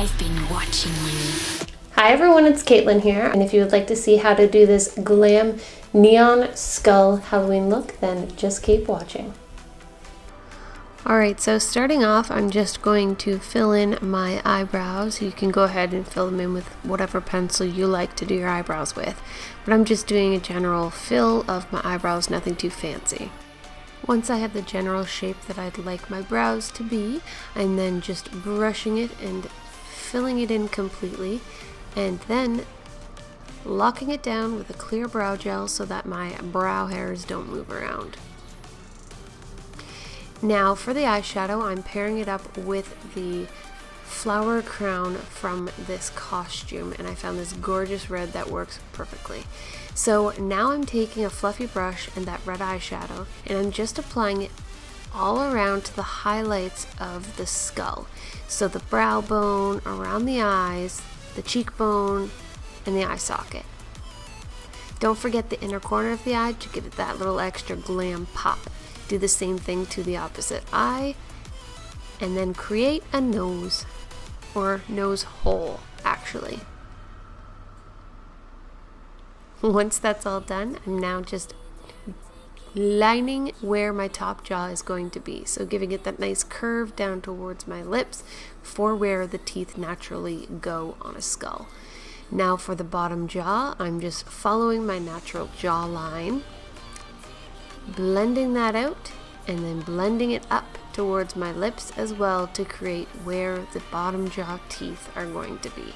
I've been watching you. Hi everyone, it's Caitlyn here, and if you would like to see how to do this glam neon skull Halloween look, then just keep watching. Alright, so starting off, I'm just going to fill in my eyebrows. You can go ahead and fill them in with whatever pencil you like to do your eyebrows with, but I'm just doing a general fill of my eyebrows, nothing too fancy. Once I have the general shape that I'd like my brows to be, I'm then just brushing it and filling it in completely, and then locking it down with a clear brow gel so that my brow hairs don't move around. Now for the eyeshadow, I'm pairing it up with the flower crown from this costume, and I found this gorgeous red that works perfectly. So now I'm taking a fluffy brush and that red eyeshadow, and I'm just applying it all around to the highlights of the skull. So the brow bone, around the eyes, the cheekbone, and the eye socket. Don't forget the inner corner of the eye to give it that little extra glam pop. Do the same thing to the opposite eye, and then create a nose, or nose hole actually. Once that's all done, I'm now just lining where my top jaw is going to be, so giving it that nice curve down towards my lips for where the teeth naturally go on a skull. Now for the bottom jaw, I'm just following my natural jaw line, blending that out, and then blending it up towards my lips as well to create where the bottom jaw teeth are going to be.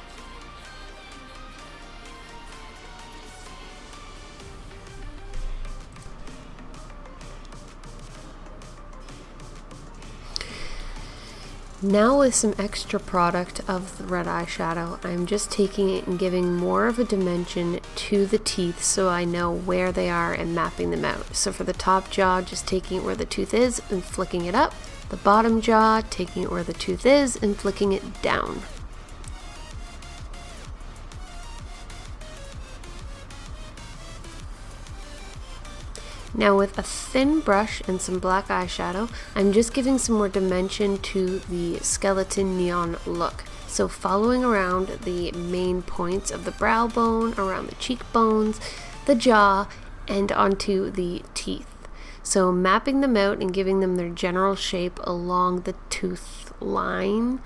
Now with some extra product of the red eyeshadow, I'm just taking it and giving more of a dimension to the teeth so I know where they are and mapping them out. So for the top jaw, just taking it where the tooth is and flicking it up. The bottom jaw, taking it where the tooth is and flicking it down. Now with a thin brush and some black eyeshadow, I'm just giving some more dimension to the skeleton neon look. So following around the main points of the brow bone, around the cheekbones, the jaw, and onto the teeth. So mapping them out and giving them their general shape along the tooth line,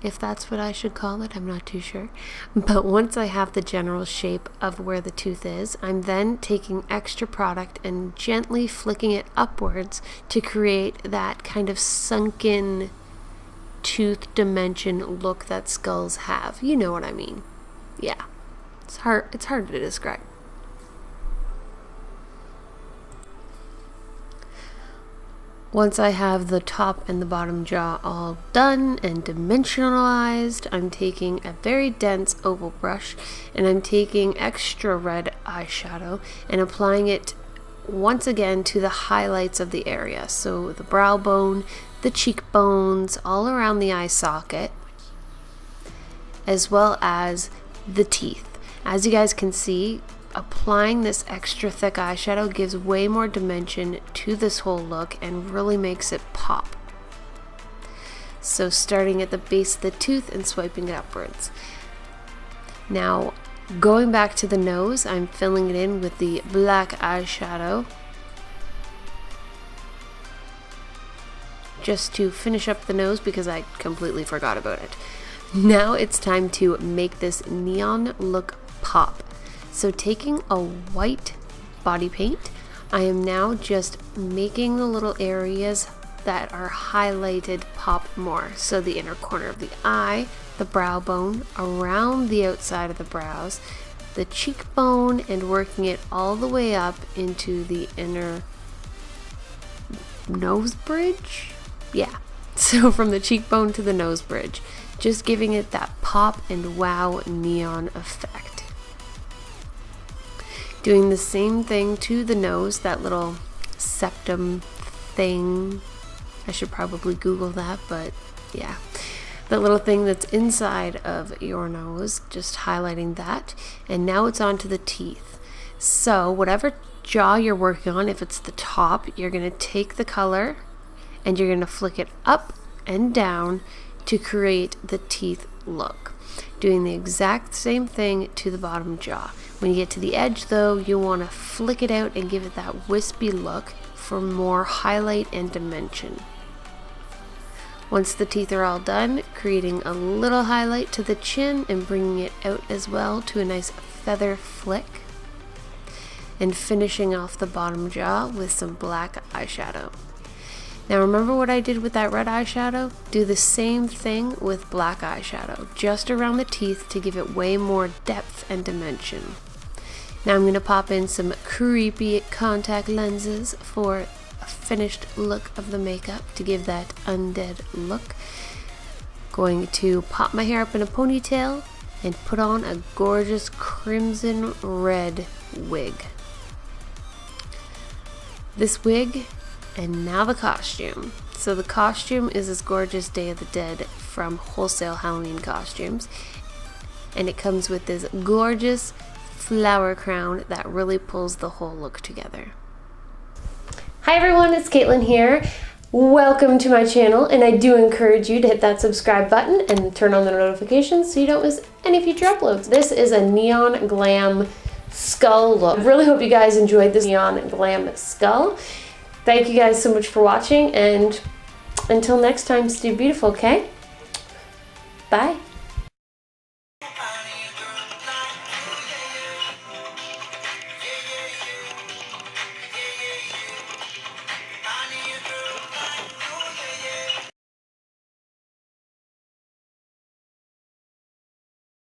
if that's what I should call it, I'm not too sure. But once I have the general shape of where the tooth is, I'm then taking extra product and gently flicking it upwards to create that kind of sunken tooth dimension look that skulls have. You know what I mean. Yeah, it's hard to describe. Once I have the top and the bottom jaw all done and dimensionalized, I'm taking a very dense oval brush and I'm taking extra red eyeshadow and applying it once again to the highlights of the area. So the brow bone, the cheekbones, all around the eye socket, as well as the teeth. As you guys can see, applying this extra thick eyeshadow gives way more dimension to this whole look and really makes it pop. So starting at the base of the tooth and swiping it upwards. Now going back to the nose, I'm filling it in with the black eyeshadow just to finish up the nose because I completely forgot about it. Now it's time to make this neon look pop. So taking a white body paint, I am now just making the little areas that are highlighted pop more. So the inner corner of the eye, the brow bone, around the outside of the brows, the cheekbone, and working it all the way up into the inner nose bridge. Yeah, so from the cheekbone to the nose bridge, just giving it that pop and wow neon effect. Doing the same thing to the nose, that little septum thing. I should probably Google that, but yeah. That little thing that's inside of your nose, just highlighting that. And now it's onto the teeth. So whatever jaw you're working on, if it's the top, you're going to take the color and you're going to flick it up and down to create the teeth look. Doing the exact same thing to the bottom jaw. When you get to the edge though, you want to flick it out and give it that wispy look for more highlight and dimension. Once the teeth are all done, creating a little highlight to the chin and bringing it out as well to a nice feather flick. And finishing off the bottom jaw with some black eyeshadow. Now remember what I did with that red eyeshadow? Do the same thing with black eyeshadow, just around the teeth to give it way more depth and dimension. Now I'm going to pop in some creepy contact lenses for a finished look of the makeup to give that undead look. Going to pop my hair up in a ponytail and put on a gorgeous crimson red wig. This wig and now the costume. So the costume is this gorgeous Day of the Dead from Wholesale Halloween Costumes, and it comes with this gorgeous flower crown that really pulls the whole look together. Hi everyone, it's Caitlyn here. Welcome to my channel, and I do encourage you to hit that subscribe button and turn on the notifications so you don't miss any future uploads. This is a neon glam skull look. I really hope you guys enjoyed this neon glam skull. Thank you guys so much for watching, and until next time, stay beautiful, okay? Bye.